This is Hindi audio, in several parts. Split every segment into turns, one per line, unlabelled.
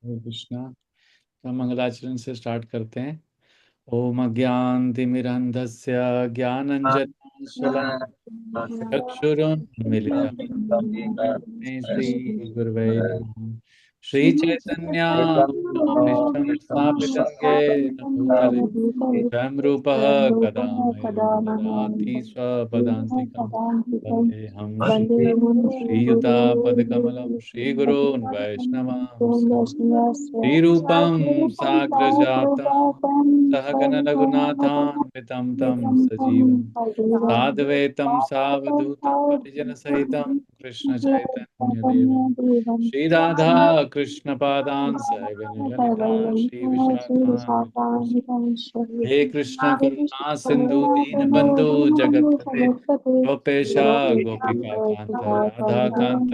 हरे कृष्णा। तो हम मंगलाचरण से स्टार्ट करते हैं। ओम अज्ञानतिमिरन्धस्य ज्ञानञ्जनशलाकया चक्षुरुन्मीलितं येन श्रीगुरवे नमः। श्रीचैतन्यामनोभीष्टं स्थापितं येन भूतले स्वयं रूपः कदा मह्यं ददाति स्वपदान्तिकं। वन्देऽहं श्रीयुतापदकमलं श्रीगुरून् वैष्णवांश्च श्रीरूपं साग्रजातं सहगण रघुनाथान्वितं तं सजीवं साद्वैतं सावधूतं परिजनसहितं कृष्ण चैतन्यदेवं श्रीराधा कृष्णपादान् सहगण ललिता श्रीविशाखान्वितांश्च हे कृष्ण करुणा सिंधु दीन बंधु जगतपते गोपेशा गोपिका कांत राधा कांत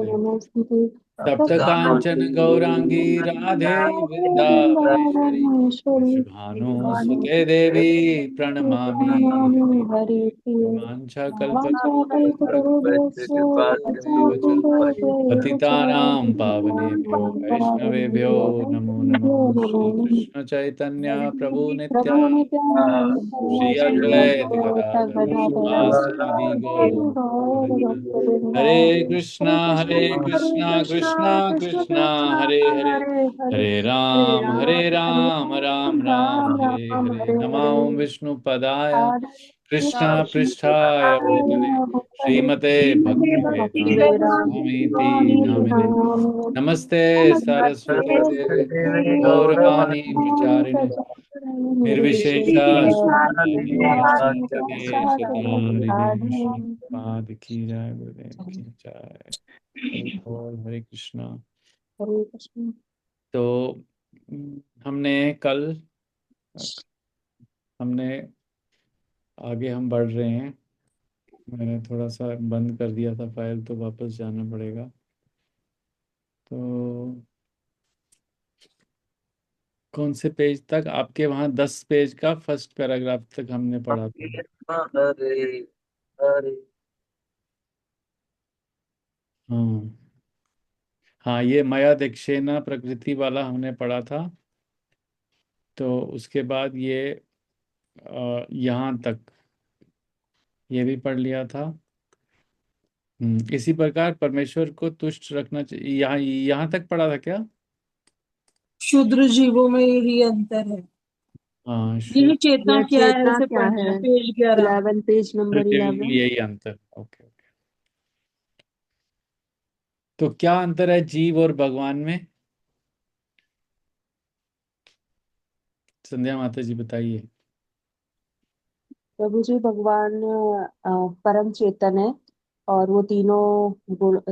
नमस्तुते। सप्त कांचन गौरांगी राधे वृंदावनेश्वरी वृषभानुसुते देवी प्रणमामि हरिप्रिये। हिमांशा कल्पतरुभ्यश्च कृपा च पतितानां पावनेभ्यो वैष्णवेभ्यो नमो नमः। श्री कृष्ण चैतन्य प्रभु नित्यानंद श्री अद्वैत गदाधर श्रीवासादि गौर। हरे कृष्णा कृष्णा कृष्णा हरे हरे हरे राम राम राम हरे हरे। नमो विष्णुपदाय कृष्णा पृष्ठाय भूतले श्रीमते भक्ति वेदांत स्वामीति नामिने नमस्ते सरस्वती देवे गौरवाणी प्रचारिणे निर्विशेषा शून्यवादी देशतारिणे श्रीपाद की जय गुरुदेव की जय। हरि बोल। हरे कृष्णा। तो हमने कल हमने आगे हम बढ़ रहे हैं। मैंने थोड़ा सा बंद कर दिया था फाइल, तो वापस जाना पड़ेगा। तो कौन से पेज तक? आपके वहाँ 10 पेज का फर्स्ट पैराग्राफ तक हमने पढ़ा था।
हरे हरे।
हाँ हाँ, ये मया दीक्षेना प्रकृति वाला हमने पढ़ा था। तो उसके बाद ये यहाँ तक ये भी पढ़ लिया था। इसी प्रकार परमेश्वर को तुष्ट रखना चाहिए। यहाँ यहाँ तक पढ़ा था क्या?
शूद्र जीवों में यही अंतर है।
हाँ,
ये चेतना
यह
क्या है
चेतना
उसे
क्या
पढ़ना है,
है?
पेज 11।
11 पेज नंबर
केवल
11।
यही अंतर। Okay okay. तो क्या अंतर है जीव और भगवान में? संध्या माता जी बताइए।
प्रभु जी, भगवान परम चेतन है और वो तीनों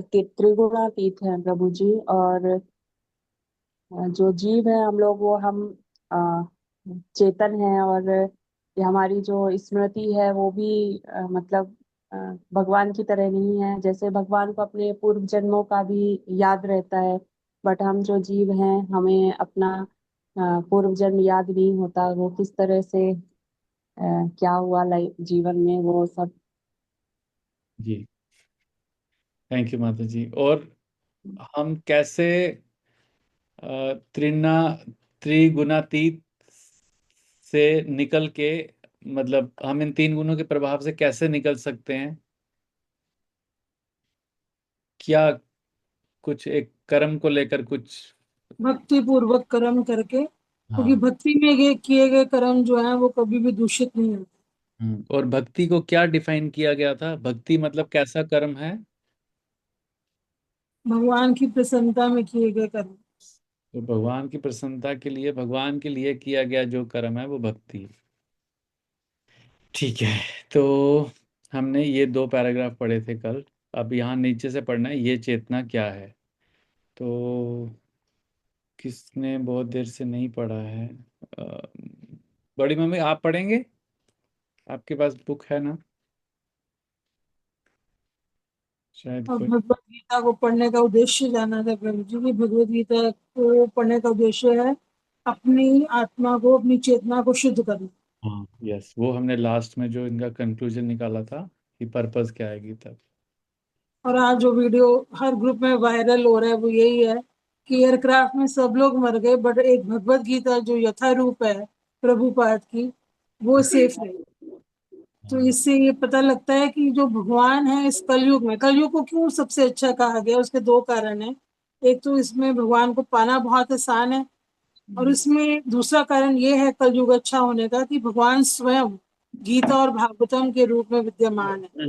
त्रिगुणातीत हैं प्रभु जी। और जो जीव है हम लोग, वो हम अ, चेतन हैं। और ये हमारी जो स्मृति है वो भी मतलब अ, भगवान की तरह नहीं है। जैसे भगवान को अपने पूर्व जन्मों का भी याद रहता है, बट हम जो जीव हैं हमें अपना पूर्व जन्म याद नहीं होता। वो किस तरह से क्या हुआ लाइफ जीवन में, वो सब।
जी थैंक यू माता जी। और हम कैसे त्रिना त्रिगुणातीत से निकल के, मतलब हम इन तीन गुणों के प्रभाव से कैसे निकल सकते हैं? क्या कुछ एक कर्म को लेकर कुछ?
भक्ति पूर्वक कर्म करके, क्योंकि
हाँ।
भक्ति में ये किए गए कर्म जो है वो कभी भी दूषित नहीं होते।
और भक्ति को क्या डिफाइन किया गया था? भक्ति मतलब कैसा कर्म है?
भगवान की प्रसन्नता में किए गए कर्म।
तो भगवान की प्रसन्नता के लिए, भगवान के लिए किया गया जो कर्म है वो भक्ति है। ठीक है। तो हमने ये 2 पैराग्राफ पढ़े थे कल। अब यहाँ नीचे से पढ़ना है, ये चेतना क्या है। तो किसने बहुत देर से नहीं पढ़ा है? अ, बड़ी मम्मी आप पढ़ेंगे? आपके पास बुक है ना? शायद
और
कोई।
भगवत गीता को पढ़ने का उद्देश्य जाना था प्रभु जी की। भगवत गीता को पढ़ने का उद्देश्य है अपनी आत्मा को, अपनी चेतना को शुद्ध करना।
हाँ यस, वो हमने लास्ट में जो इनका कंक्लूजन निकाला था कि पर्पस क्या है गीता।
और आज जो वीडियो हर ग्रुप में वायरल हो रहा है वो यही है कि एयरक्राफ्ट में सब लोग मर गए, बट एक भगवत गीता जो यथारूप है प्रभुपाद की, वो सेफ रही। तो
हाँ
इससे ये पता लगता है कि जो भगवान है इस कलयुग में, कलयुग को क्यों सबसे अच्छा कहा गया, उसके दो कारण है। एक तो इसमें भगवान को पाना बहुत आसान है, और इसमें दूसरा कारण ये है कलयुग अच्छा होने का कि भगवान स्वयं गीता और भागवतम के रूप में विद्यमान है।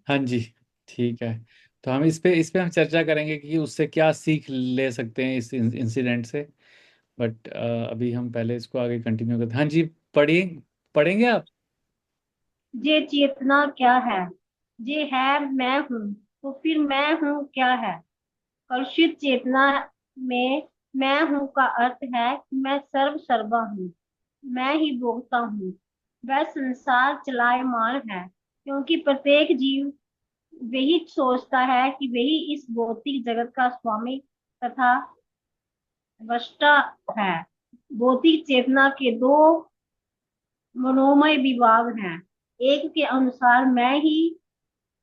हाँ जी, ठीक है। तो हम इस पे हम चर्चा करेंगे कि उससे क्या सीख ले सकते हैं इस इंसिडेंट से। बट अभी हम पहले इसको आगे कंटिन्यू करते हैं। हाँ जी, पढ़िए, पढ़ेंगे आप?
ये चेतना क्या है? ये है मैं हूँ। तो फिर मैं हूँ क्या है? कलुषित चेतना में मैं हूँ का अर्थ है कि मैं सर्व सर्वा हूँ। मैं ही भोगता हूँ। वह संसार चलायमान है, क्योंकि प्रत्येक जीव वही सोचता है कि वही इस भौतिक जगत का स्वामी तथा वष्टा है। भौतिक चेतना के दो मनोमय विभाग हैं। एक के अनुसार मैं ही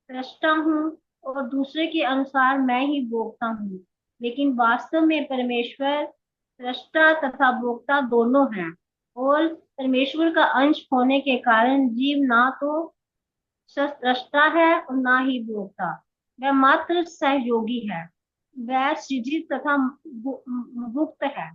सृष्टा हूँ और दूसरे के अनुसार मैं ही भोगता हूँ। लेकिन वास्तव में परमेश्वर सृष्टा तथा भोक्ता दोनों हैं, और परमेश्वर का अंश होने के कारण जीव ना तो सृष्टा है और ना ही भोक्ता। वह मात्र सहयोगी है। वह सृजित तथा मुक्त है।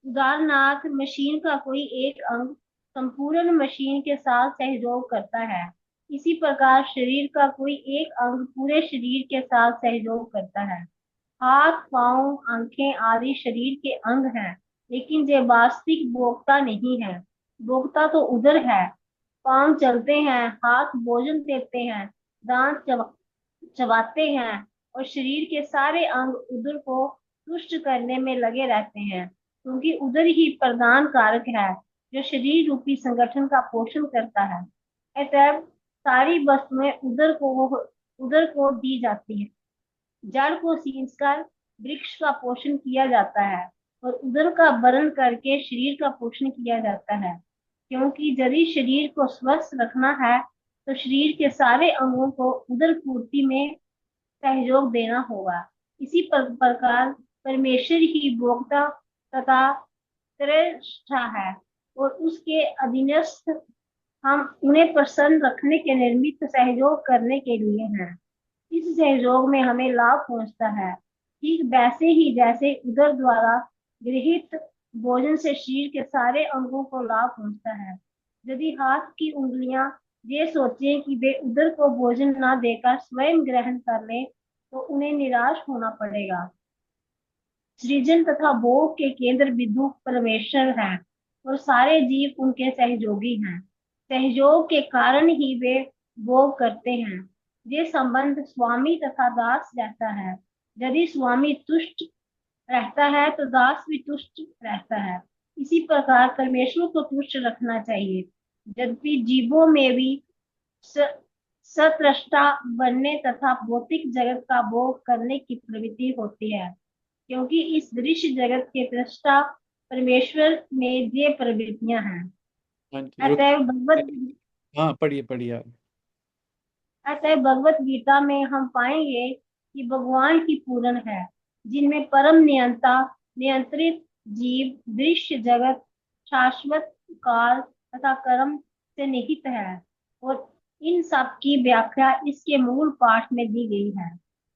उदाहरणार्थ, मशीन का कोई एक अंग संपूर्ण मशीन के साथ सहयोग करता है। इसी प्रकार शरीर का कोई एक अंग पूरे शरीर के साथ सहयोग करता है। हाथ, पांव, आंखें आदि शरीर के अंग हैं, लेकिन वे वास्तविक भोक्ता नहीं है। भोक्ता तो उधर है। पांव चलते हैं, हाथ भोजन देते हैं, दांत चबाते हैं, और शरीर के सारे अंग उदर को तुष्ट करने में लगे रहते हैं, क्योंकि उदर ही प्रधान कारक है जो शरीर रूपी संगठन का पोषण करता है। अतएव सारी वस्तुएं उदर को दी जाती है। जड़ को सींचकर वृक्ष का पोषण किया जाता है, और उदर का भरण करके शरीर का पोषण किया जाता है। क्योंकि यदि शरीर को स्वस्थ रखना है, तो शरीर के सारे अंगों को उदर पूर्ति में सहयोग देना होगा। इसी प्रकार परमेश्वर ही भोक्ता तथा श्रेष्ठा है, और उसके अधीनस्थ हम उन्हें प्रसन्न रखने के निमित्त सहयोग करने के लिए हैं। इस सहयोग में हमें लाभ पहुंचता है, ठीक वैसे ही जैसे उदर द्वारा गृहित भोजन से शरीर के सारे अंगों को लाभ पहुंचता है। यदि हाथ की उंगलियां ये सोचें कि वे उदर को भोजन न देकर स्वयं ग्रहण कर लें, तो उन्हें निराश होना पड़ेगा। सृजन तथा भोग के केंद्र बिंदु परमेश्वर हैं, और सारे जीव उनके सहयोगी हैं। सहयोग के कारण ही वे भोग करते हैं। ये संबंध स्वामी तथा दास जैसा है। यदि स्वामी तुष्ट रहता है तो दास भी तुष्ट रहता है। इसी प्रकार परमेश्वर को तुष्ट रखना चाहिए। यद्यपि जीवों में भी सत्रष्टा बनने तथा भौतिक जगत का भोग करने की प्रवृत्ति होती है, क्योंकि इस दृश्य जगत के दृष्टा परमेश्वर में ये प्रवृत्तियां हैं।
हाँ जी, रुक।
अतएव भगवत
हाँ, पढ़िए पढ़िए आप।
अतः भगवत गीता में हम पाएंगे कि भगवान ही पूर्ण है, जिनमें परम नियंता नियंत्रित जीव, दृश्य जगत, शाश्वत काल तथा कर्म से निहित है। और इन सब की व्याख्या इसके मूल पाठ में दी गई है।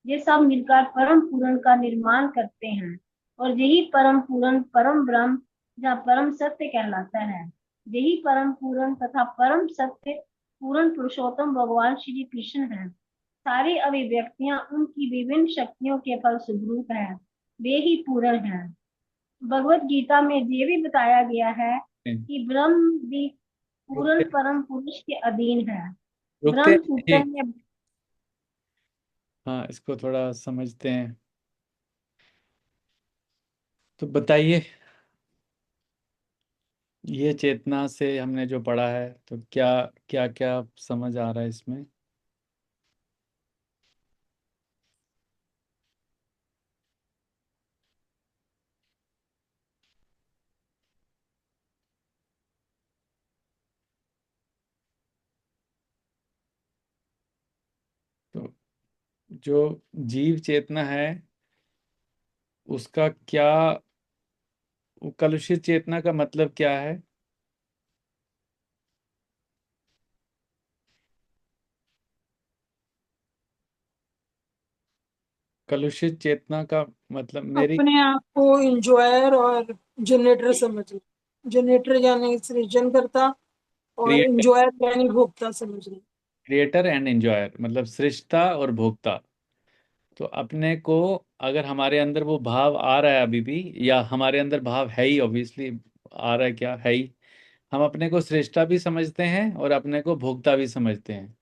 ये सब मिलकर परम पूर्ण का निर्माण करते हैं, और यही परम पूर्ण परम ब्रह्म या परम सत्य कहलाता है। यही परम पूर्ण तथा परम सत्य पूर्ण पुरुषोत्तम भगवान श्री कृष्ण हैं। सारी अभिव्यक्तियां उनकी विभिन्न शक्तियों के फलस्वरूप है। वे ही पूर्ण हैं। भगवत गीता में ये भी बताया गया है कि ब्रह्म भी पूर्ण
रुकते
परम पुरुष के अधीन है।
रुकते
ब्रह्म सूत्र
हैं।
में
हाँ, इसको थोड़ा समझते हैं। तो बताइए, ये चेतना से हमने जो पढ़ा है, तो क्या क्या क्या समझ आ रहा है इसमें? तो जो जीव चेतना है उसका क्या, कलुषित चेतना का मतलब क्या है? कलुषित चेतना का मतलब मेरी
अपने आप को इंजॉयर और जनरेटर समझ लो। जनरेटर यानी सृजन करता और
क्रिएटर,
इंजॉयर यानी भोक्ता समझ लो।
क्रिएटर एंड एंजॉयर मतलब सृष्टा और भोक्ता। तो अपने को, अगर हमारे अंदर वो भाव आ रहा है अभी भी, या हमारे अंदर भाव है ही, ऑब्वियसली आ रहा है, क्या है ही, हम अपने को सृष्टा भी समझते हैं और अपने को भोक्ता भी समझते हैं।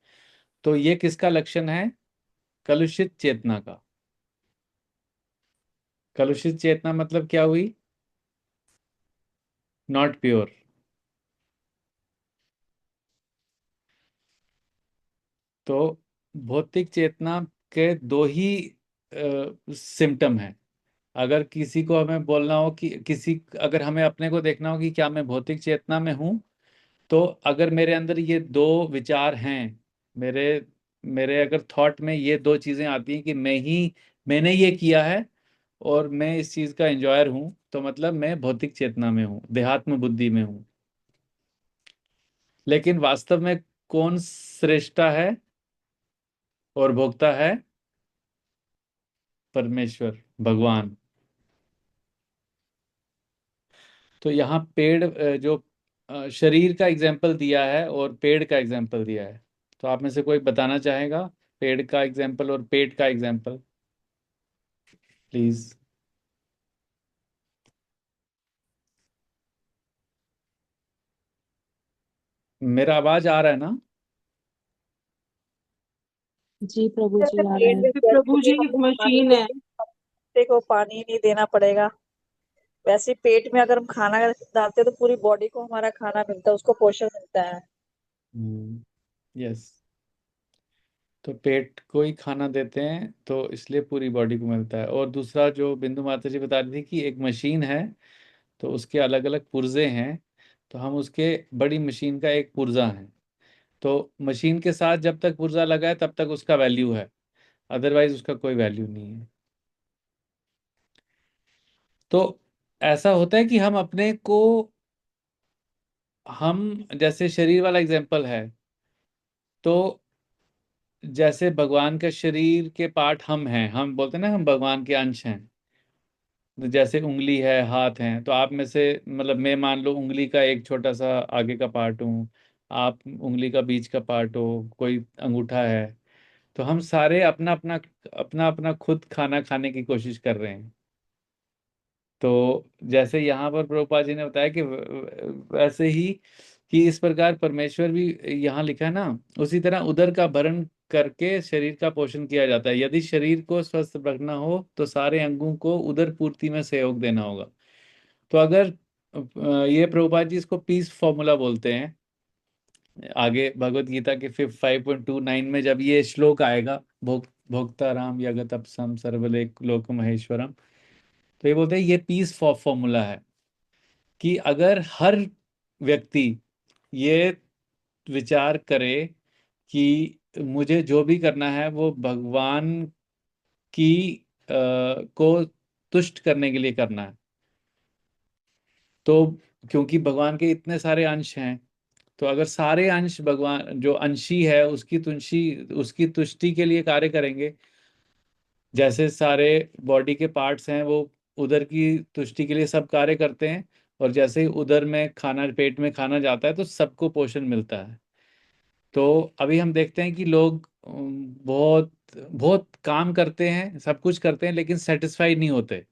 तो ये किसका लक्षण है? कलुषित चेतना का। कलुषित चेतना मतलब क्या हुई? Not pure. तो भौतिक चेतना के दो ही सिम्टम हैं। अगर किसी को हमें बोलना हो कि किसी, अगर हमें अपने को देखना हो कि क्या मैं भौतिक चेतना में हूं, तो अगर मेरे अंदर ये दो विचार हैं, मेरे मेरे अगर थॉट में ये दो चीजें आती हैं कि मैंने ये किया है और मैं इस चीज का एंजॉयर हूं, तो मतलब मैं भौतिक चेतना में हूं, देहात्म बुद्धि में हूं। लेकिन वास्तव में कौन श्रेष्ठा है और भोक्ता है? परमेश्वर, भगवान। तो यहाँ पेड़ जो शरीर का एग्जाम्पल दिया है और पेड़ का एग्जाम्पल दिया है, तो आप में से कोई बताना चाहेगा पेड़ का एग्जाम्पल और पेट का एग्जाम्पल, प्लीज? मेरा आवाज आ रहा है ना?
जी प्रभु जी
जैसे
आ रहा
पेट
है।
में
प्रभु
जैसे
जी
हम
एक
पानी
मशीन है।
देंगे, कुत्ते को पानी नहीं देना पड़ेगा, वैसे ही पेट में अगर हम खाना डालते हैं तो पूरी बॉडी को हमारा खाना मिलता है, उसको पोषण मिलता है।
यस। तो पेट को ही खाना देते हैं तो इसलिए पूरी बॉडी को मिलता है। और दूसरा जो बिंदु माता जी बता रही थी कि एक मशीन है तो उसके अलग अलग पुर्जे हैं, तो हम उसके, बड़ी मशीन का एक पुर्जा है। तो मशीन के साथ जब तक पुर्जा लगा है तब तक उसका वैल्यू है, अदरवाइज उसका कोई वैल्यू नहीं है। तो ऐसा होता है कि हम अपने को, हम जैसे शरीर वाला एग्जांपल है, तो जैसे भगवान का शरीर के पार्ट हम हैं, हम बोलते हैं ना हम भगवान के अंश हैं। तो जैसे उंगली है, हाथ हैं, तो आप में से मतलब मैं मान लो उंगली का एक छोटा सा आगे का पार्ट हूँ, आप उंगली का बीच का पार्ट हो, कोई अंगूठा है। तो हम सारे अपना अपना अपना अपना खुद खाना खाने की कोशिश कर रहे हैं। तो जैसे यहाँ पर प्रभुपाद जी ने बताया कि वैसे ही कि इस प्रकार परमेश्वर भी, यहाँ लिखा है ना, उसी तरह उदर का भरण करके शरीर का पोषण किया जाता है। यदि शरीर को स्वस्थ रखना हो तो सारे अंगों को उदर पूर्ति में सहयोग देना होगा। तो अगर ये प्रभुपाद जी इसको पीस फॉर्मूला बोलते हैं। आगे भगवत गीता के 5.29 में जब ये श्लोक आएगा, भोक्ता राम यगतपसम सर्वलोक लोक महेश्वरम, तो ये बोलते हैं ये पीस फॉर्मूला है कि अगर हर व्यक्ति ये विचार करे कि मुझे जो भी करना है वो भगवान की को तुष्ट करने के लिए करना है। तो क्योंकि भगवान के इतने सारे अंश हैं, तो अगर सारे अंश भगवान जो अंशी है उसकी तुष्टि के लिए कार्य करेंगे, जैसे सारे बॉडी के पार्ट्स हैं वो उधर की तुष्टि के लिए सब कार्य करते हैं, और जैसे ही उधर में खाना, पेट में खाना जाता है तो सबको पोषण मिलता है। तो अभी हम देखते हैं कि लोग बहुत बहुत काम करते हैं, सब कुछ करते हैं, लेकिन सेटिस्फाइड नहीं होते।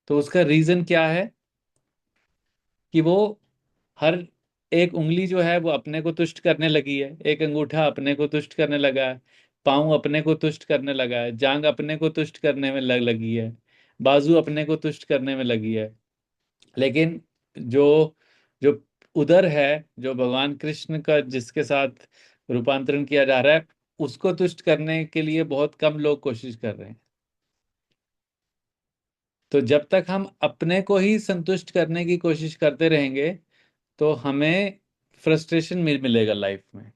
तो उसका रीजन क्या है? कि वो हर एक उंगली जो है वो अपने को तुष्ट करने लगी है, एक अंगूठा अपने को तुष्ट करने लगा है, पाँव अपने को तुष्ट करने लगा है, जांग अपने को तुष्ट करने में लगी है, बाजू अपने को तुष्ट करने में लगी है। लेकिन जो जो उदर है, जो भगवान कृष्ण का जिसके साथ रूपांतरण किया जा रहा है, उसको तुष्ट करने के लिए बहुत कम लोग कोशिश कर रहे हैं। तो जब तक हम अपने को ही संतुष्ट करने की कोशिश करते रहेंगे तो हमें फ्रस्ट्रेशन मिलेगा लाइफ में।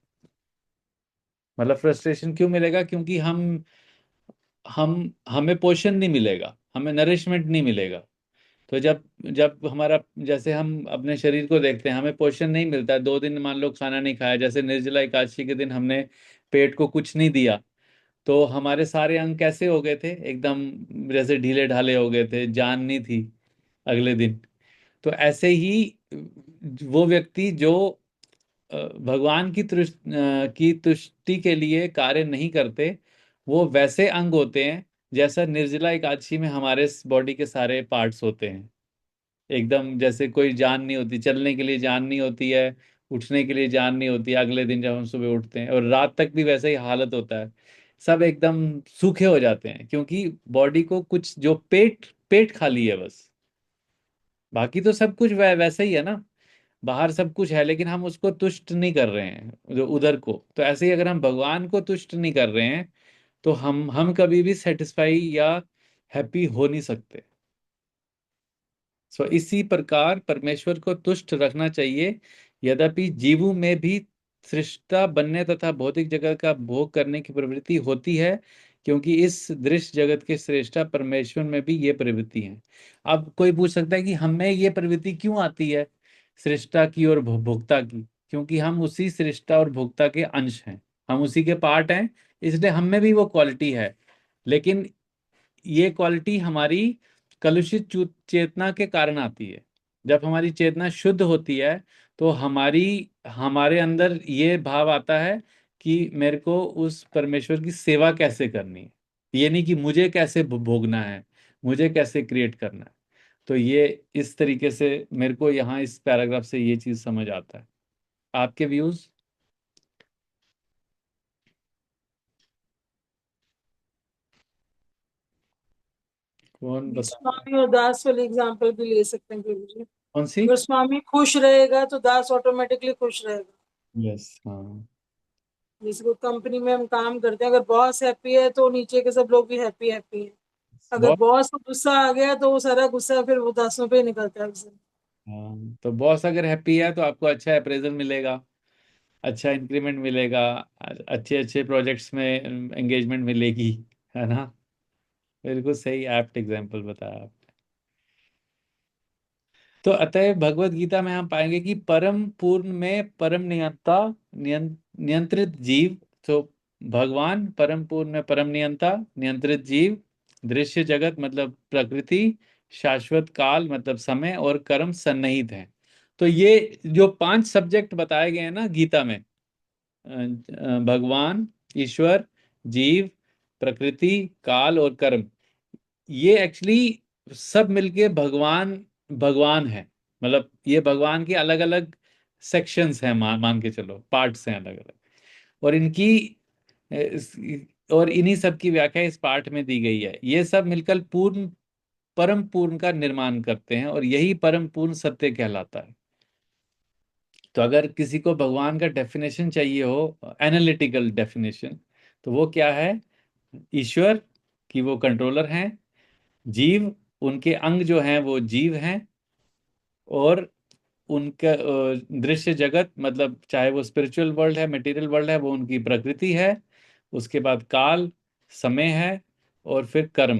मतलब फ्रस्ट्रेशन क्यों मिलेगा? क्योंकि हमें पोषण नहीं मिलेगा, हमें नरिशमेंट नहीं मिलेगा। तो जब जब हमारा, जैसे हम अपने शरीर को देखते हैं, हमें पोषण नहीं मिलता है, 2 दिन मान लो खाना नहीं खाया, जैसे निर्जला एकादशी के दिन हमने पेट को कुछ नहीं दिया, तो हमारे सारे अंग कैसे हो गए थे? एकदम जैसे ढीले ढाले हो गए थे, जान नहीं थी अगले दिन। तो ऐसे ही वो व्यक्ति जो भगवान की तुष्टि के लिए कार्य नहीं करते, वो वैसे अंग होते हैं जैसा निर्जला एकादशी में हमारे बॉडी के सारे पार्ट्स होते हैं। एकदम जैसे कोई जान नहीं होती, चलने के लिए जान नहीं होती है, उठने के लिए जान नहीं होती है, अगले दिन जब हम सुबह उठते हैं, और रात तक भी वैसा ही हालत होता है। सब एकदम सूखे हो जाते हैं, क्योंकि बॉडी को कुछ, जो पेट पेट खाली है बस, बाकी तो सब कुछ वैसा ही है ना। बाहर सब कुछ है, लेकिन हम उसको तुष्ट नहीं कर रहे हैं, जो उधर को। तो ऐसे ही अगर हम भगवान को तुष्ट नहीं कर रहे हैं, तो हम कभी भी सेटिस्फाई या हैप्पी हो नहीं सकते। सो इसी प्रकार परमेश्वर को तुष्ट रखना चाहिए। यद्यपि जीवों में भी सृष्टा बनने तथा भौतिक जगत का भोग करने की प्रवृत्ति होती है, क्योंकि इस दृश्य जगत के सृष्टा परमेश्वर में भी ये प्रवृत्ति है। अब कोई पूछ सकता है कि हमें ये प्रवृत्ति क्यों आती है, सृष्टा की और भोक्ता की? क्योंकि हम उसी सृष्टा और भोक्ता के अंश हैं, हम उसी के पार्ट हैं, इसलिए हम में भी वो क्वालिटी है। लेकिन ये क्वालिटी हमारी कलुषित चेतना के कारण आती है। जब हमारी चेतना शुद्ध होती है, तो हमारे अंदर ये भाव आता है कि मेरे को उस परमेश्वर की सेवा कैसे करनी है, ये नहीं कि मुझे कैसे भोगना है, मुझे कैसे क्रिएट करना है। तो ये इस तरीके से मेरे को यहाँ इस पैराग्राफ से ये चीज समझ आता है। आपके व्यूज? कौन बता?
स्वामी और दास वाले एग्जाम्पल भी ले सकते हैं प्रभु जी।
कौन सी?
अगर स्वामी खुश रहेगा तो दास ऑटोमेटिकली खुश रहेगा।
यस, हाँ।
जैसे कोई कंपनी में हम काम करते हैं, अगर बॉस हैप्पी है तो नीचे के सब लोग भी हैप्पी हैप्पी है। अगर
बहुत।
बॉस को गुस्सा आ गया तो वो सारा गुस्सा फिर वो दासों पे ही निकलता है उसे।
हाँ, तो बॉस अगर हैप्पी है तो आपको अच्छा अप्रेजल मिलेगा, अच्छा इंक्रीमेंट मिलेगा, अच्छे अच्छे प्रोजेक्ट्स में एंगेजमेंट मिलेगी, है ना? बिल्कुल सही एप्ट एग्जाम्पल बताया आप। तो अतः भगवत गीता में हम पाएंगे कि परम पूर्ण में परम नियंता, नियंत्रित जीव। तो भगवान परम पूर्ण में परम नियंता, नियंत्रित जीव, दृश्य जगत मतलब प्रकृति, शाश्वत काल मतलब समय, और कर्म सन्निहित है। तो ये जो 5 सब्जेक्ट बताए गए हैं ना गीता में, भगवान, ईश्वर, जीव, प्रकृति, काल और कर्म, ये एक्चुअली सब मिलके भगवान भगवान है। मतलब ये भगवान के अलग अलग सेक्शंस हैं, मान के चलो पार्ट्स हैं अलग अलग। और और इन्हीं सब की व्याख्या इस पाठ में दी गई है। ये सब मिलकर पूर्ण परम पूर्ण का निर्माण करते हैं, और यही परम पूर्ण सत्य कहलाता है। तो अगर किसी को भगवान का डेफिनेशन चाहिए हो, एनालिटिकल डेफिनेशन, तो वो क्या है? ईश्वर की वो कंट्रोलर हैं, जीव उनके अंग जो हैं वो जीव हैं, और उनका दृश्य जगत मतलब चाहे वो स्पिरिचुअल वर्ल्ड है, मटेरियल वर्ल्ड है, वो उनकी प्रकृति है। उसके बाद काल, समय है, और फिर कर्म।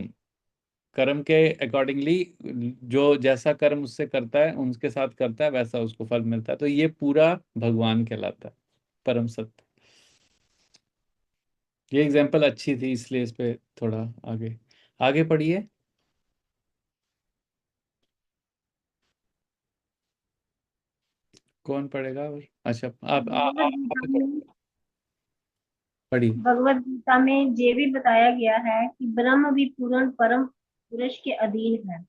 कर्म के अकॉर्डिंगली जो जैसा कर्म उससे करता है, उनके साथ करता है, वैसा उसको फल मिलता है। तो ये पूरा भगवान कहलाता है, परम सत्य। ये एग्जांपल अच्छी थी, इसलिए इस पे थोड़ा आगे आगे पढ़िए। कौन पढ़ेगा? और अच्छा,
भगवत गीता में
पढ़िए।
भगवत गीता में ये भी बताया गया है कि ब्रह्म भी पूर्ण परम पुरुष के अधीन है।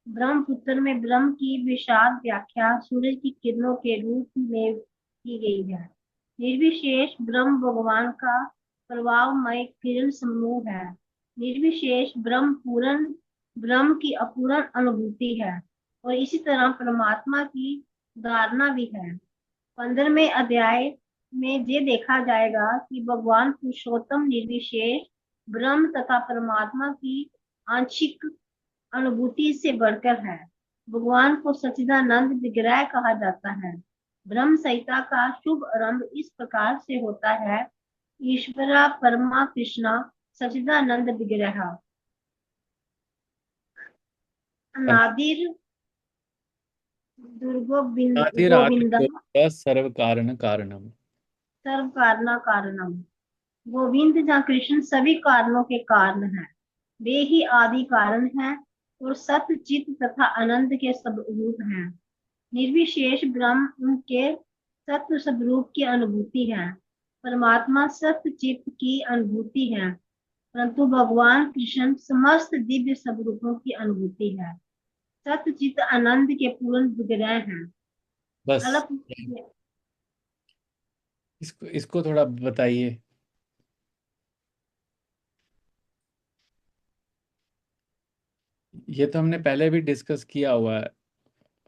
ब्रह्मपुत्र में ब्रह्म की विशाल व्याख्या सूरज की किरणों के रूप में की गई है। निर्विशेष ब्रह्म भगवान का प्रभावमय किरण समूह है। निर्विशेष ब्रह्म पूर्ण ब्रह्म की अपूर्ण अनुभूति है, और इसी तरह परमात्मा की धारणा भी है। 15वें अध्याय में ये देखा जाएगा कि भगवान पुरुषोत्तम निर्विशेष ब्रह्म तथा परमात्मा की आंशिक अनुभूति से बढ़कर है। भगवान को सच्चिदानंद विग्रह कहा जाता है। ब्रह्म संहिता का शुभ आरंभ इस प्रकार से होता है। ईश्वरा परमा कृष्णा सच्चिदानंद विग्रह अनादिर गोविंद
आदिरादित्य सर्व कारण कारणम।
सर्व कारणा कारणम। गोविंद जहाँ कृष्ण सभी कारणों के कारण हैं। वे ही आदि कारण हैं और सत्य चित तथा आनंद के स्वरूप हैं। निर्विशेष ब्रह्म उनके सत्य स्वरूप की अनुभूति है। परमात्मा सत्य चित्त की अनुभूति है, परंतु भगवान कृष्ण समस्त दिव्य स्वरूपों की अनुभूति है। सत्य चित्त आनंद के पूर्ण विग्रह हैं।
बस
अल्प
इसको थोड़ा बताइए। ये तो हमने पहले भी डिस्कस किया हुआ है।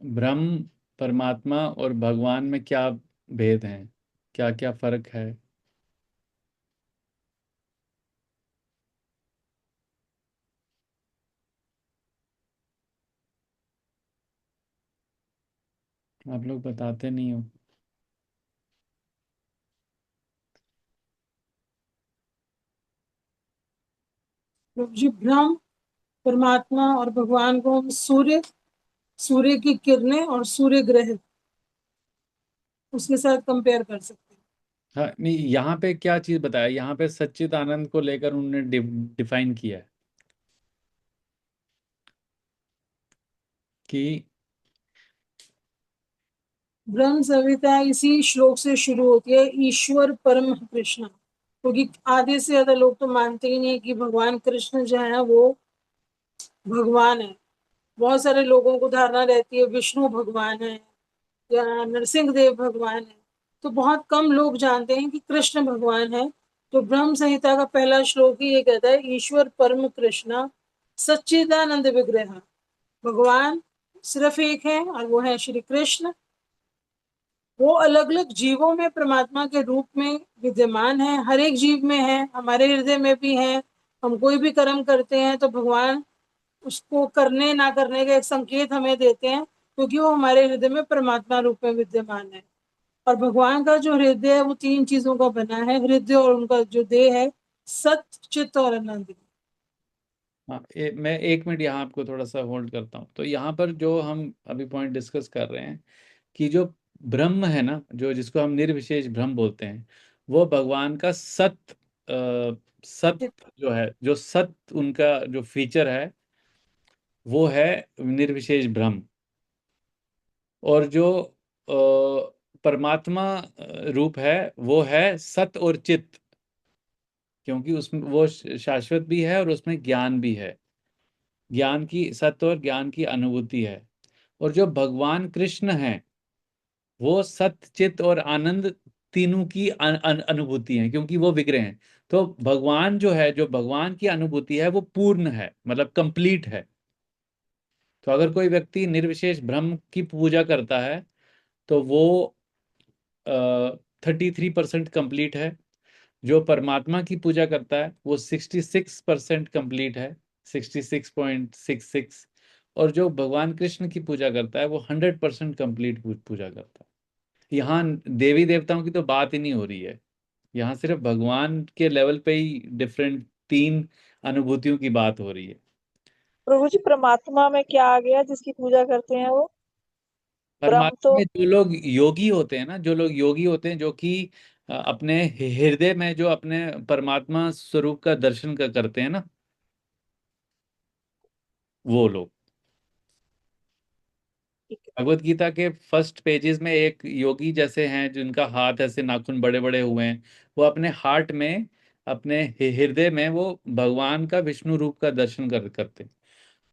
ब्रह्म, परमात्मा और भगवान में क्या भेद हैं, क्या क्या फर्क है? आप लोग बताते नहीं हो।
प्रभु जी, ब्रह्म, परमात्मा और भगवान को हम सूर्य, सूर्य की किरणें और सूर्य ग्रह उसके साथ कंपेयर कर सकते हैं।
हाँ, नहीं, यहाँ पे क्या चीज बताया, यहाँ पे सच्चित आनंद को लेकर उन्होंने डिफाइन किया है कि
ब्रह्म संहिता इसी श्लोक से शुरू होती है, ईश्वर परम कृष्ण। क्योंकि आधे से ज्यादा लोग तो मानते ही नहीं कि भगवान कृष्ण जो है वो भगवान है। बहुत सारे लोगों को धारणा रहती है विष्णु भगवान है या नरसिंह देव भगवान है, तो बहुत कम लोग जानते हैं कि कृष्ण भगवान है। तो ब्रह्म संहिता का पहला श्लोक ही ये कहता है, ईश्वर परम कृष्ण सच्चिदानंद विग्रह। भगवान सिर्फ एक है और वो है श्री कृष्ण। वो अलग अलग जीवों में परमात्मा के रूप में विद्यमान है, हर एक जीव में है, हमारे हृदय में भी है। हम कोई भी कर्म करते हैं तो भगवान उसको करने ना करने का एक संकेत हमें देते हैं, क्योंकि वो हमारे हृदय में परमात्मा रूप में विद्यमान है। और भगवान का जो हृदय है वो तीन चीजों का बना है, हृदय और उनका जो देह है, सत्य चित्त और आनंद।
हाँ, मैं 1 मिनट यहाँ आपको थोड़ा सा होल्ड करता हूँ। तो यहाँ पर जो हम अभी पॉइंट डिस्कस कर रहे हैं कि जो ब्रह्म है ना, जो जिसको हम निर्विशेष ब्रह्म बोलते हैं, वो भगवान का सत्य जो है, जो सत्य उनका जो फीचर है, वो है निर्विशेष ब्रह्म। और जो परमात्मा रूप है, वो है सत्य और चित्त, क्योंकि उसमें वो शाश्वत भी है और उसमें ज्ञान भी है। ज्ञान की, सत्य और ज्ञान की अनुभूति है। और जो भगवान कृष्ण है, वो सत्य, चित्त और आनंद तीनों की अनुभूति है, क्योंकि वो विग्रह हैं। तो भगवान जो है, जो भगवान की अनुभूति है, वो पूर्ण है, मतलब कंप्लीट है। तो अगर कोई व्यक्ति निर्विशेष ब्रह्म की पूजा करता है तो वो 33% कंप्लीट है। जो परमात्मा की पूजा करता है वो 66% कंप्लीट है, 66.66। और जो भगवान कृष्ण की पूजा करता है वो 100% कंप्लीट पूजा करता है। यहाँ देवी देवताओं की तो बात ही नहीं हो रही है। यहाँ सिर्फ भगवान के लेवल पे ही डिफरेंट 3 अनुभूतियों की बात हो रही है।
प्रभु जी, परमात्मा में क्या आ गया जिसकी पूजा करते हैं वो? ब्रह्म
परमात्मा
तो
में जो लोग योगी होते हैं ना, जो लोग योगी होते हैं, जो कि अपने हृदय में जो अपने परमात्मा स्वरूप का दर्शन करते हैं ना, वो लोग।
ठीक है।
भगवत गीता के फर्स्ट पेजेस में एक योगी जैसे हैं, जिनका हाथ ऐसे नाखून बड़े बड़े हुए हैं, वो अपने हार्ट में, अपने हृदय में वो भगवान का विष्णु रूप का दर्शन करते हैं।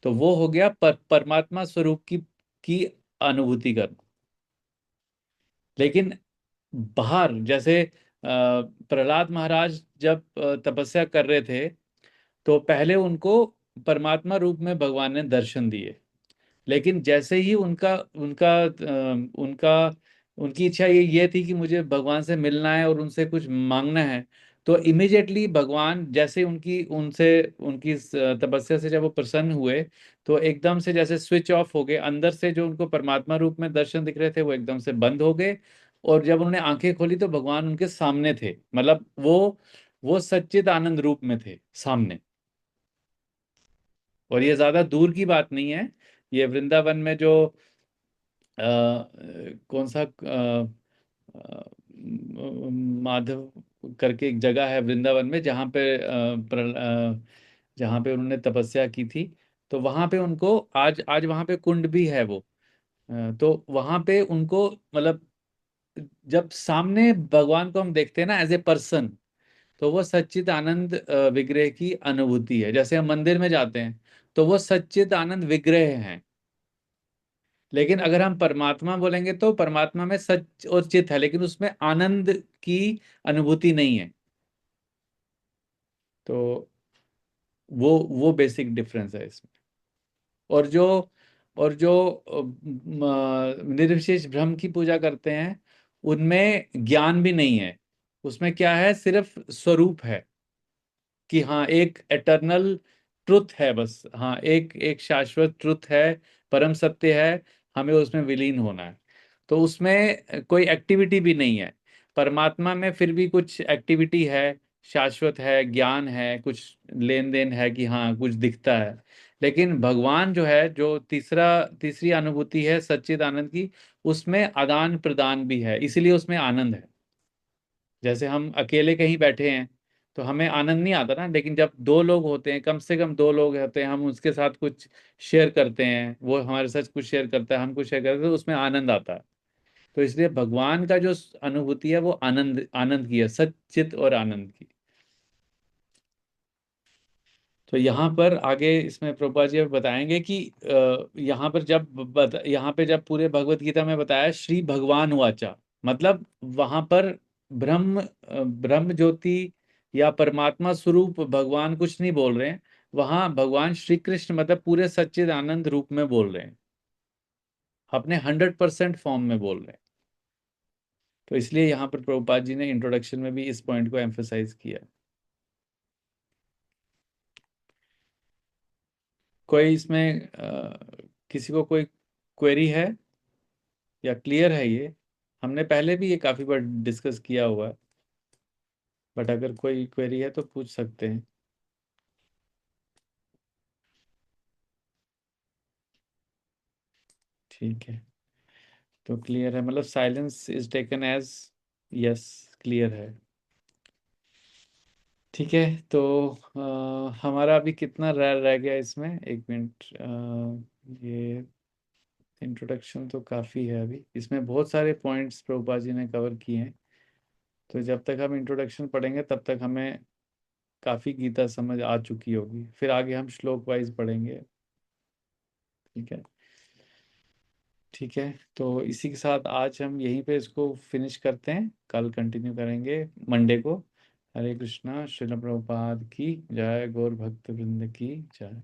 तो वो हो गया परमात्मा स्वरूप की अनुभूति करना। लेकिन बाहर जैसे प्रहलाद महाराज जब तपस्या कर रहे थे, तो पहले उनको परमात्मा रूप में भगवान ने दर्शन दिए। लेकिन जैसे ही उनका उनका उनका उनकी इच्छा ये थी कि मुझे भगवान से मिलना है और उनसे कुछ मांगना है, तो इमिडिएटली भगवान जैसे उनकी उनसे उनकी इस तपस्या से जब वो प्रसन्न हुए, तो एकदम से जैसे स्विच ऑफ हो गए, अंदर से जो उनको परमात्मा रूप में दर्शन दिख रहे थे वो एकदम से बंद हो गए। और जब उन्होंने आंखें खोली तो भगवान उनके सामने थे, मतलब वो सच्चिद आनंद रूप में थे सामने। और ये ज्यादा दूर की बात नहीं है, ये वृंदावन में जो कौन सा माधव करके एक जगह है वृंदावन में, जहाँ पे उन्होंने तपस्या की थी, तो वहां पे उनको आज आज वहां पे कुंड भी है वो। तो वहां पे उनको, मतलब जब सामने भगवान को हम देखते हैं ना एज ए पर्सन, तो वो सच्चित आनंद विग्रह की अनुभूति है। जैसे हम मंदिर में जाते हैं तो वो सच्चित आनंद विग्रह हैं, लेकिन अगर हम परमात्मा बोलेंगे तो परमात्मा में सच और चित है, लेकिन उसमें आनंद की अनुभूति नहीं है। तो वो बेसिक डिफरेंस है इसमें। और जो निर्विशेष ब्रह्म की पूजा करते हैं, उनमें ज्ञान भी नहीं है, उसमें क्या है, सिर्फ स्वरूप है कि हाँ एक एटर्नल ट्रुथ है, बस हाँ एक एक शाश्वत ट्रुथ है, परम सत्य है, हमें उसमें विलीन होना है। तो उसमें कोई एक्टिविटी भी नहीं है। परमात्मा में फिर भी कुछ एक्टिविटी है, शाश्वत है, ज्ञान है, कुछ लेन देन है कि हाँ कुछ दिखता है। लेकिन भगवान जो है, जो तीसरी अनुभूति है सच्चिद आनंद की, उसमें आदान प्रदान भी है, इसीलिए उसमें आनंद है। जैसे हम अकेले कहीं बैठे हैं तो हमें आनंद नहीं आता ना, लेकिन जब दो लोग होते हैं, कम से कम दो लोग होते हैं, हम उसके साथ कुछ शेयर करते हैं, वो हमारे साथ कुछ शेयर करता है, हम कुछ शेयर करते हैं, तो उसमें आनंद आता है। तो इसलिए भगवान का जो अनुभूति है वो आनंद आनंद की है, सच्चित और आनंद की। तो यहाँ पर आगे इसमें प्रभुपाद जी अब बताएंगे कि यहाँ पे जब पूरे भगवत गीता में बताया श्री भगवान वाचा, मतलब वहां पर ब्रह्म ज्योति या परमात्मा स्वरूप भगवान कुछ नहीं बोल रहे हैं, वहां भगवान श्री कृष्ण मतलब पूरे सच्चिद आनंद रूप में बोल रहे हैं, अपने 100% फॉर्म में बोल रहे हैं। तो इसलिए यहाँ पर प्रभुपाद जी ने इंट्रोडक्शन में भी इस पॉइंट को एम्फोसाइज किया। कोई इसमें किसी को कोई क्वेरी है या क्लियर है? ये हमने पहले भी ये काफी बार डिस्कस किया हुआ है, बट अगर कोई क्वेरी है तो पूछ सकते हैं। ठीक है, तो क्लियर है, मतलब silence is taken as yes, clear है। ठीक है, तो हमारा अभी कितना रह गया इसमें, एक मिनट। ये इंट्रोडक्शन तो काफ़ी है, अभी इसमें बहुत सारे पॉइंट्स प्रभुपाद जी ने कवर किए हैं। तो जब तक हम इंट्रोडक्शन पढ़ेंगे तब तक हमें काफ़ी गीता समझ आ चुकी होगी, फिर आगे हम श्लोक वाइज पढ़ेंगे। ठीक है, ठीक है, तो इसी के साथ आज हम यहीं पे इसको फिनिश करते हैं, कल कंटिन्यू करेंगे मंडे को। हरे कृष्णा, श्रील प्रभुपाद की जय, गौर भक्त वृंद की जय।